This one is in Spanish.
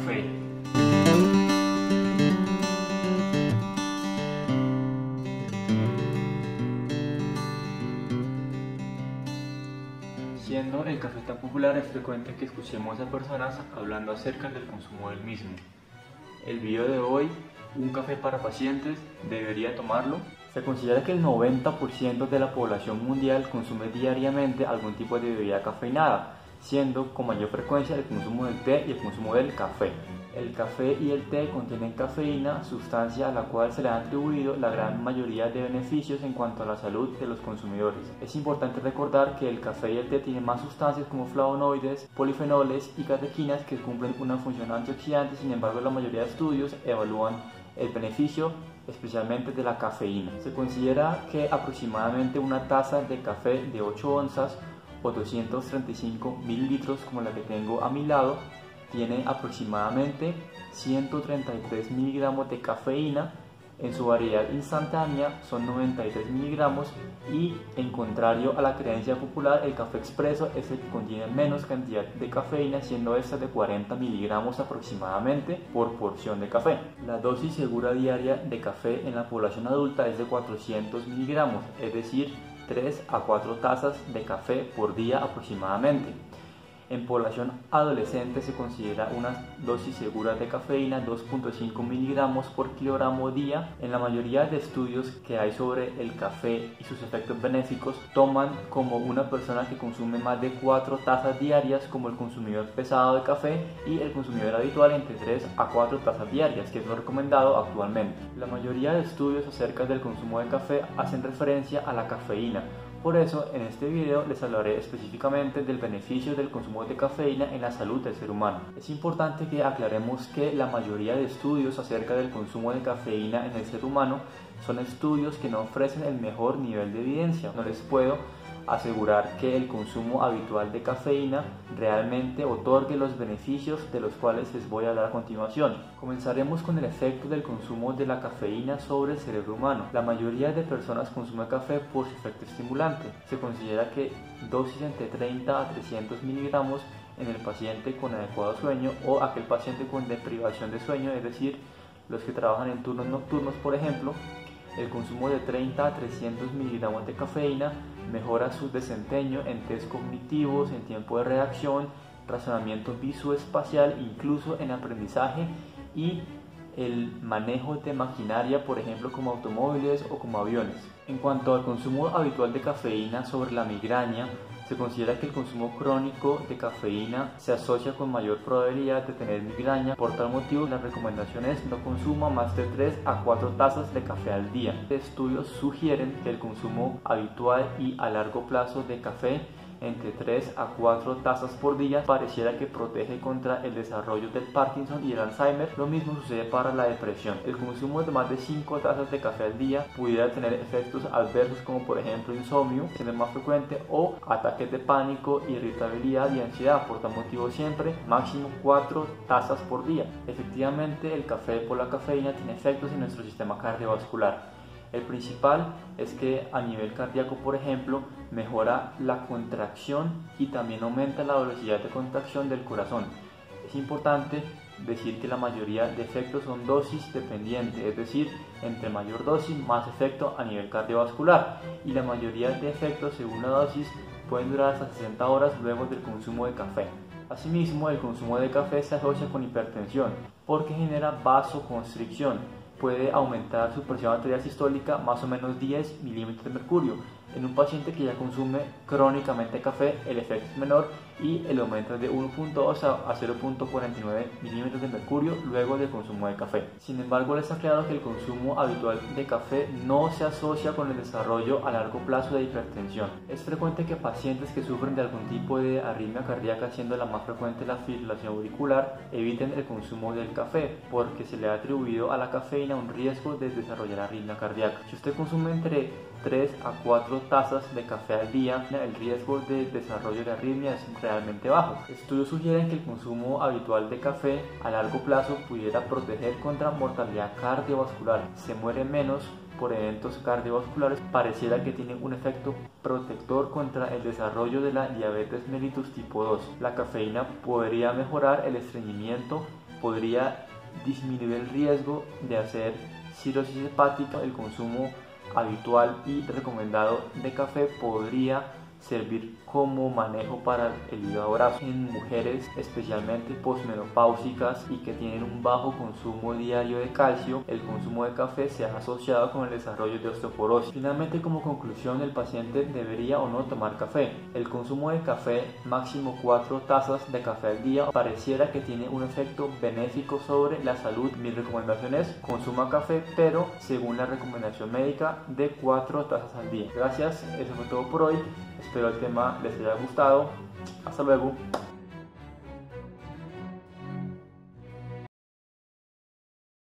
café. Siendo el café tan popular, es frecuente que escuchemos a personas hablando acerca del consumo del mismo. El video de hoy, un café para pacientes, ¿debería tomarlo? Se considera que el 90% de la población mundial consume diariamente algún tipo de bebida cafeinada, siendo con mayor frecuencia el consumo del té y el consumo del café. El café y el té contienen cafeína, sustancia a la cual se le han atribuido la gran mayoría de beneficios en cuanto a la salud de los consumidores. Es importante recordar que el café y el té tienen más sustancias como flavonoides, polifenoles y catequinas que cumplen una función antioxidante. Sin embargo, la mayoría de estudios evalúan el beneficio especialmente de la cafeína. Se considera que aproximadamente una taza de café de 8 onzas o 235 mililitros, como la que tengo a mi lado, tiene aproximadamente 133 miligramos de cafeína. En su variedad instantánea son 93 miligramos y, en contrario a la creencia popular, el café expreso es el que contiene menos cantidad de cafeína, siendo esta de 40 miligramos aproximadamente por porción de café. La dosis segura diaria de café en la población adulta es de 400 miligramos, es decir, 3 a 4 tazas de café por día aproximadamente. En población adolescente se considera una dosis segura de cafeína 2.5 miligramos por kilogramo día. En la mayoría de estudios que hay sobre el café y sus efectos benéficos, toman como una persona que consume más de 4 tazas diarias como el consumidor pesado de café y el consumidor habitual entre 3 a 4 tazas diarias, que es lo recomendado actualmente. La mayoría de estudios acerca del consumo de café hacen referencia a la cafeína. Por eso, en este video les hablaré específicamente del beneficio del consumo de cafeína en la salud del ser humano. Es importante que aclaremos que la mayoría de estudios acerca del consumo de cafeína en el ser humano son estudios que no ofrecen el mejor nivel de evidencia. No les puedo asegurar que el consumo habitual de cafeína realmente otorgue los beneficios de los cuales les voy a hablar a continuación. Comenzaremos con el efecto del consumo de la cafeína sobre el cerebro humano. La mayoría de personas consume café por su efecto estimulante. Se considera que dosis entre 30 a 300 miligramos en el paciente con adecuado sueño o aquel paciente con deprivación de sueño, es decir, los que trabajan en turnos nocturnos, por ejemplo. El consumo de 30 a 300 miligramos de cafeína mejora su desempeño en test cognitivos, en tiempo de reacción, razonamiento visoespacial, incluso en aprendizaje y el manejo de maquinaria, por ejemplo como automóviles o como aviones. En cuanto al consumo habitual de cafeína sobre la migraña, se considera que el consumo crónico de cafeína se asocia con mayor probabilidad de tener migraña. Por tal motivo, la recomendación es no consuma más de 3 a 4 tazas de café al día. Estudios sugieren que el consumo habitual y a largo plazo de café entre 3 a 4 tazas por día pareciera que protege contra el desarrollo del Parkinson y el Alzheimer. Lo mismo sucede para la depresión. El consumo de más de 5 tazas de café al día pudiera tener efectos adversos como por ejemplo insomnio, siendo más frecuente, o ataques de pánico, irritabilidad y ansiedad. Por tal motivo siempre máximo 4 tazas por día. Efectivamente, el café por la cafeína tiene efectos en nuestro sistema cardiovascular. El principal es que a nivel cardíaco, por ejemplo, mejora la contracción y también aumenta la velocidad de contracción del corazón. Es importante decir que la mayoría de efectos son dosis dependientes, es decir, entre mayor dosis más efecto a nivel cardiovascular, y la mayoría de efectos según la dosis pueden durar hasta 60 horas luego del consumo de café. Asimismo, el consumo de café se asocia con hipertensión porque genera vasoconstricción. Puede aumentar su presión arterial sistólica más o menos 10 milímetros de mercurio. En un paciente que ya consume crónicamente café, el efecto es menor y el aumento es de 1.2 a 0.49 milímetros de mercurio luego del consumo de café. Sin embargo, les aclaro que el consumo habitual de café no se asocia con el desarrollo a largo plazo de hipertensión. Es frecuente que pacientes que sufren de algún tipo de arritmia cardíaca, siendo la más frecuente la fibrilación auricular, eviten el consumo del café porque se le ha atribuido a la cafeína un riesgo de desarrollar arritmia cardíaca. Si usted consume entre 3 a 4 tazas de café al día, el riesgo de desarrollo de arritmia es realmente bajo. Estudios sugieren que el consumo habitual de café a largo plazo pudiera proteger contra mortalidad cardiovascular. Se muere menos por eventos cardiovasculares. Pareciera que tiene un efecto protector contra el desarrollo de la diabetes mellitus tipo 2. La cafeína podría mejorar el estreñimiento podría disminuir el riesgo de hacer cirrosis hepática. El consumo habitual y recomendado de café podría servir como manejo para el hígado graso en mujeres especialmente posmenopáusicas y que tienen un bajo consumo diario de calcio. El consumo de café se ha asociado con el desarrollo de osteoporosis. Finalmente, como conclusión, el paciente debería o no tomar café. El consumo de café, máximo 4 tazas de café al día, pareciera que tiene un efecto benéfico sobre la salud. Mi recomendación es: consuma café, pero según la recomendación médica, de 4 tazas al día. Gracias, eso fue todo por hoy. Espero el tema les haya gustado. Hasta luego.